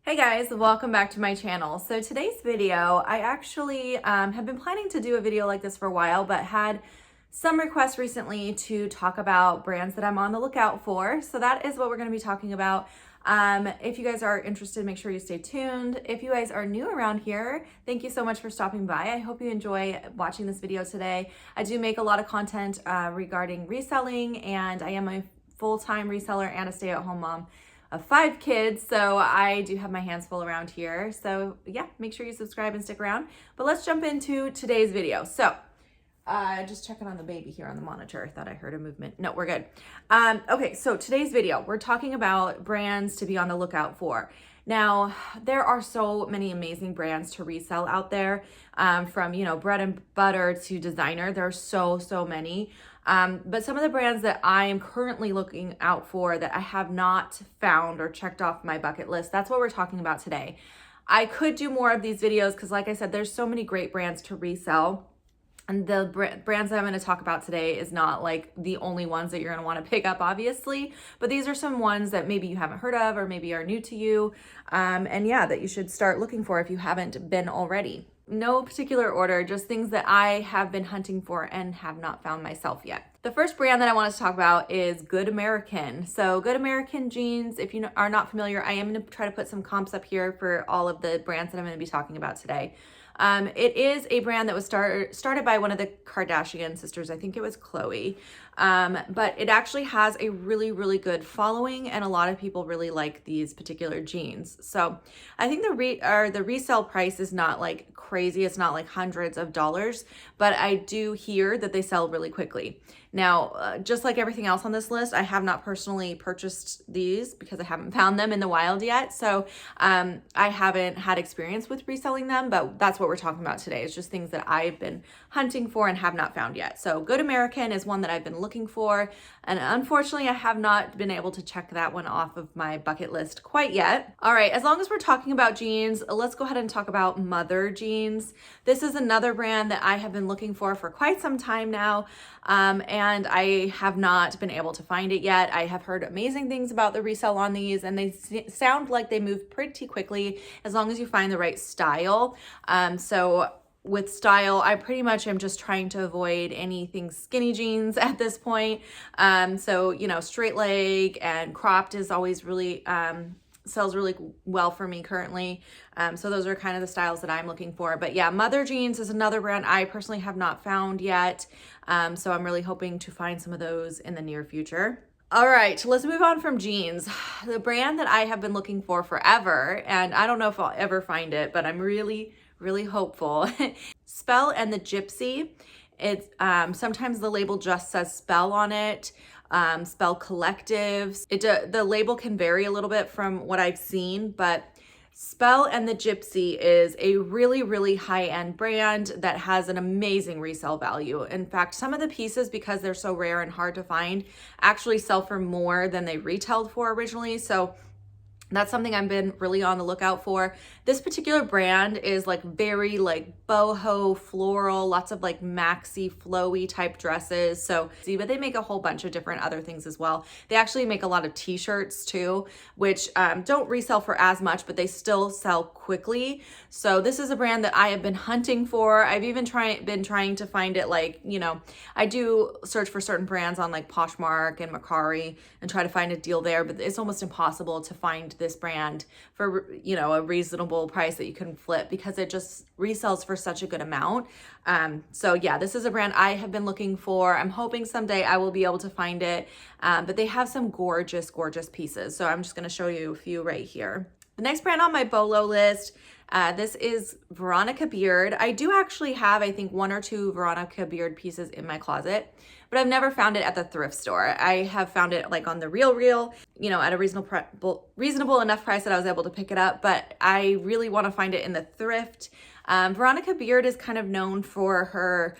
Hey guys, welcome back to my channel. So today's video, I actually have been planning to do a video like this for a while, but had some requests recently to talk about brands that I'm on the lookout for. So that is what we're going to be talking about. If you guys are interested, make sure you stay tuned. If you guys are new around here, thank you so much for stopping by. I hope you enjoy watching this video today. I do make a lot of content regarding reselling, and I am a full-time reseller and a stay-at-home mom of 5 kids, so I do have my hands full around here. So yeah, make sure you subscribe and stick around. But let's jump into today's video. So just checking on the baby here on the monitor. Thought I heard a movement. No, we're good. Okay, so today's video, we're talking about brands to be on the lookout for. Now, there are so many amazing brands to resell out there, from, bread and butter to designer. There are so many. But some of the brands that I am currently looking out for that I have not found or checked off my bucket list, that's what we're talking about today. I could do more of these videos because, like I said, there's so many great brands to resell. And the brands that I'm going to talk about today is not like the only ones that you're going to want to pick up, obviously, but these are some ones that maybe you haven't heard of or maybe are new to you. And yeah, that you should start looking for if you haven't been already. No particular order, just things that I have been hunting for and have not found myself yet. The first brand that I want to talk about is Good American. So Good American jeans, if you are not familiar, I am going to try to put some comps up here for all of the brands that I'm going to be talking about today. It is a brand that was started by one of the Kardashian sisters. I think it was Khloe. But it actually has a really good following, and a lot of people really like these particular jeans. So I think the resale price is not like crazy. It's not like hundreds of dollars, but I do hear that they sell really quickly. Now, just like everything else on this list, I have not personally purchased these because I haven't found them in the wild yet. So I haven't had experience with reselling them, but that's what we're talking about today. It's just things that I've been hunting for and have not found yet. So Good American is one that I've been looking for, and unfortunately I have not been able to check that one off of my bucket list quite yet. All right, as long as we're talking about jeans, let's go ahead and talk about Mother Jeans. This is another brand that I have been looking for quite some time now, and I have not been able to find it yet. I have heard amazing things about the resale on these, and they sound like they move pretty quickly as long as you find the right style. So with style, I pretty much am just trying to avoid anything skinny jeans at this point. So, straight leg and cropped is always really, sells really well for me currently. So those are kind of the styles that I'm looking for. But yeah, Mother Jeans is another brand I personally have not found yet. So I'm really hoping to find some of those in the near future. All right, let's move on from jeans. The brand that I have been looking for forever, and I don't know if I'll ever find it, but I'm really hopeful. Spell and the Gypsy. It's sometimes the label just says Spell on it. Spell Collectives. The label can vary a little bit from what I've seen, but Spell and the Gypsy is a really high-end brand that has an amazing resale value. In fact, some of the pieces, because they're so rare and hard to find, actually sell for more than they retailed for originally. So that's something I've been really on the lookout for. This particular brand is like very like boho floral, lots of like maxi flowy type dresses. So but they make a whole bunch of different other things as well. They actually make a lot of t-shirts too, which don't resell for as much, but they still sell quickly. So this is a brand that I have been hunting for. I've even been trying to find it, like, I do search for certain brands on like Poshmark and Mercari and try to find a deal there, but it's almost impossible to find this brand for, a reasonable price that you can flip because it just resells for such a good amount. So yeah, this is a brand I have been looking for. I'm hoping someday I will be able to find it, but they have some gorgeous pieces. So I'm just going to show you a few right here. The next brand on my Bolo list, this is Veronica Beard. I do actually have, I think, 1 or 2 Veronica Beard pieces in my closet, but I've never found it at the thrift store. I have found it like on the Real, at a reasonable enough price that I was able to pick it up, but I really want to find it in the thrift. Veronica Beard is kind of known for her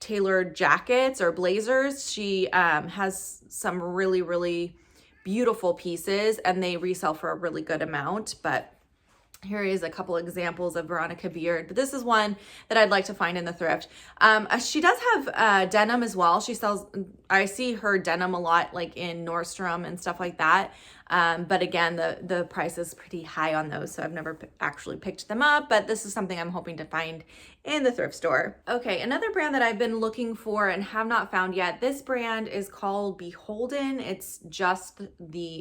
tailored jackets or blazers. She has some really beautiful pieces, and they resell for a really good amount. But here is a couple examples of Veronica Beard, but this is one that I'd like to find in the thrift. She does have denim as well. I see her denim a lot, like in Nordstrom and stuff like that. But again, the price is pretty high on those, so I've never actually picked them up, but this is something I'm hoping to find in the thrift store. Okay, another brand that I've been looking for and have not found yet, this brand is called Beholden. It's just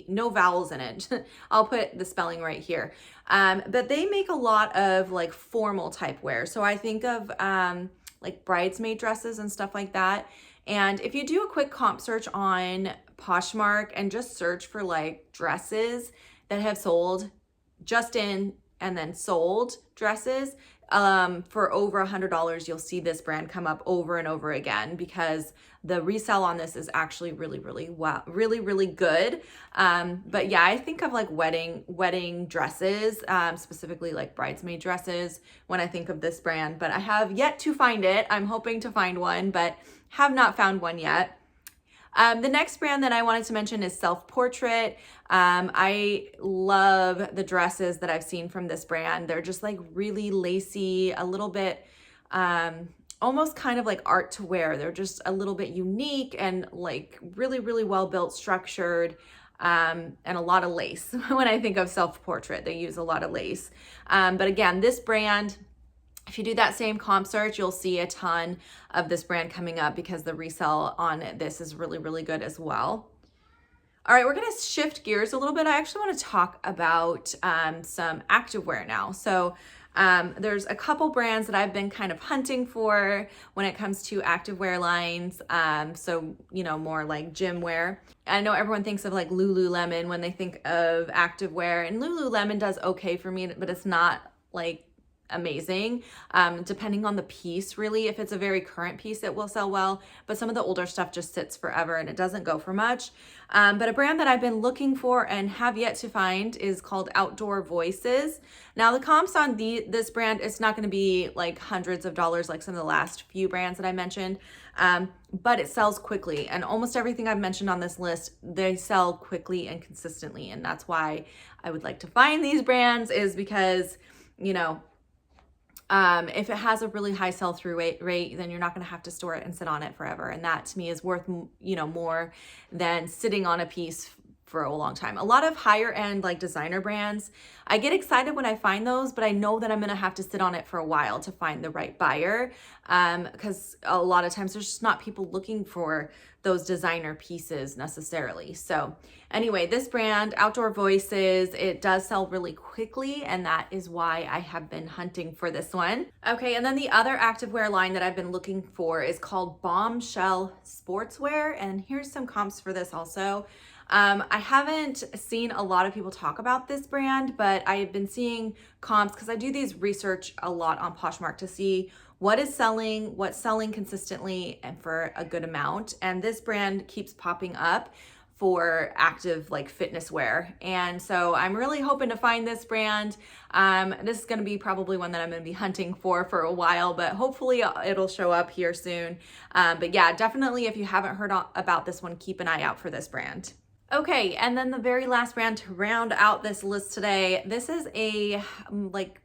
no vowels in it. I'll put the spelling right here. But they make a lot of like formal type wear. So I think of like bridesmaid dresses and stuff like that. And if you do a quick comp search on Poshmark and just search for like dresses that have sold just in and then sold dresses for over $100, you'll see this brand come up over and over again because the resale on this is actually really good. But yeah, I think of like wedding dresses, specifically like bridesmaid dresses when I think of this brand, but I have yet to find it. I'm hoping to find one, but have not found one yet. The next brand that I wanted to mention is Self Portrait. I love the dresses that I've seen from this brand. They're just like really lacy, a little bit, almost kind of like art to wear. They're just a little bit unique and like really well built, structured, and a lot of lace. When I think of Self Portrait, they use a lot of lace. But again, this brand, if you do that same comp search, you'll see a ton of this brand coming up because the resale on this is really good as well. All right, we're gonna shift gears a little bit. I actually wanna talk about some activewear now. So there's a couple brands that I've been kind of hunting for when it comes to activewear lines. So, you know, more like gym wear. I know everyone thinks of like Lululemon when they think of activewear, and Lululemon does okay for me, but it's not like amazing, depending on the piece. Really, if it's a very current piece, it will sell well, but some of the older stuff just sits forever and it doesn't go for much. But a brand that I've been looking for and have yet to find is called Outdoor Voices. Now the comps on this brand, it's not going to be like hundreds of dollars like some of the last few brands that I mentioned, but it sells quickly, and almost everything I've mentioned on this list, they sell quickly and consistently, and that's why I would like to find these brands, is because, you know, if it has a really high sell-through rate, then you're not going to have to store it and sit on it forever. And that to me is worth, you know, more than sitting on a piece for a long time. A lot of higher end like designer brands, I get excited when I find those, but I know that I'm going to have to sit on it for a while to find the right buyer. Because a lot of times there's just not people looking for those designer pieces necessarily. So anyway, this brand, Outdoor Voices, it does sell really quickly, and that is why I have been hunting for this one. Okay, and then the other activewear line that I've been looking for is called Bombshell Sportswear, and here's some comps for this also. I haven't seen a lot of people talk about this brand, but I have been seeing comps because I do these research a lot on Poshmark to see what is selling, what's selling consistently and for a good amount. And this brand keeps popping up for active like fitness wear. And so I'm really hoping to find this brand. This is going to be probably one that I'm going to be hunting for a while, but hopefully it'll show up here soon. But yeah, definitely if you haven't heard about this one, keep an eye out for this brand. Okay, and then the very last brand to round out this list today, this is a like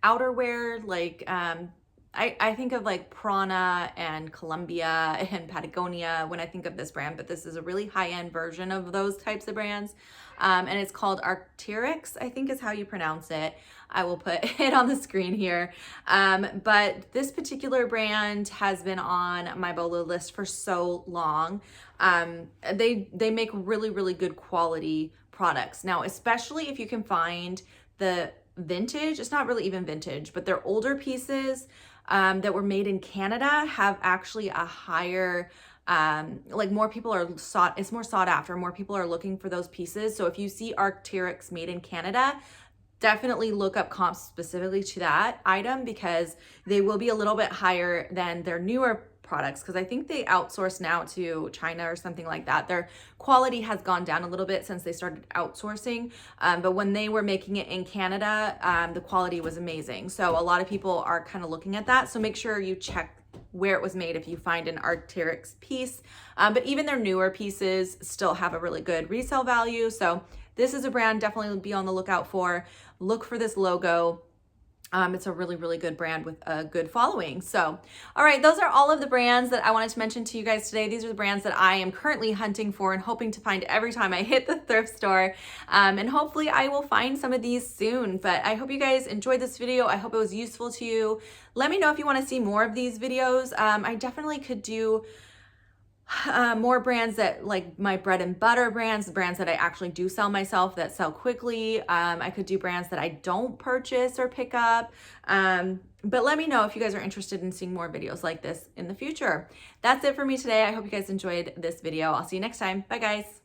outerwear, like I think of like Prana and Columbia and Patagonia when I think of this brand, but this is a really high-end version of those types of brands. And it's called Arctirics, I think is how you pronounce it. I will put it on the screen here. But this particular brand has been on my Bolo list for so long. They make really good quality products. Now, especially if you can find the vintage, it's not really even vintage, but their older pieces that were made in Canada have actually a higher, like more people are it's more sought after, more people are looking for those pieces. So if you see Arctirics made in Canada, definitely look up comps specifically to that item because they will be a little bit higher than their newer products, because I think they outsource now to China or something like that. Their quality has gone down a little bit since they started outsourcing, but when they were making it in Canada, the quality was amazing. So a lot of people are kind of looking at that. So make sure you check where it was made if you find an Arctirics piece. But even their newer pieces still have a really good resale value. So this is a brand definitely be on the lookout for. Look for this logo. It's a really, really good brand with a good following. So, all right, those are all of the brands that I wanted to mention to you guys today. These are the brands that I am currently hunting for and hoping to find every time I hit the thrift store. And hopefully I will find some of these soon. But I hope you guys enjoyed this video. I hope it was useful to you. Let me know if you want to see more of these videos. I definitely could do more brands that like my bread and butter brands, the brands that I actually do sell myself that sell quickly. I could do brands that I don't purchase or pick up. But let me know if you guys are interested in seeing more videos like this in the future. That's it for me today. I hope you guys enjoyed this video. I'll see you next time. Bye guys.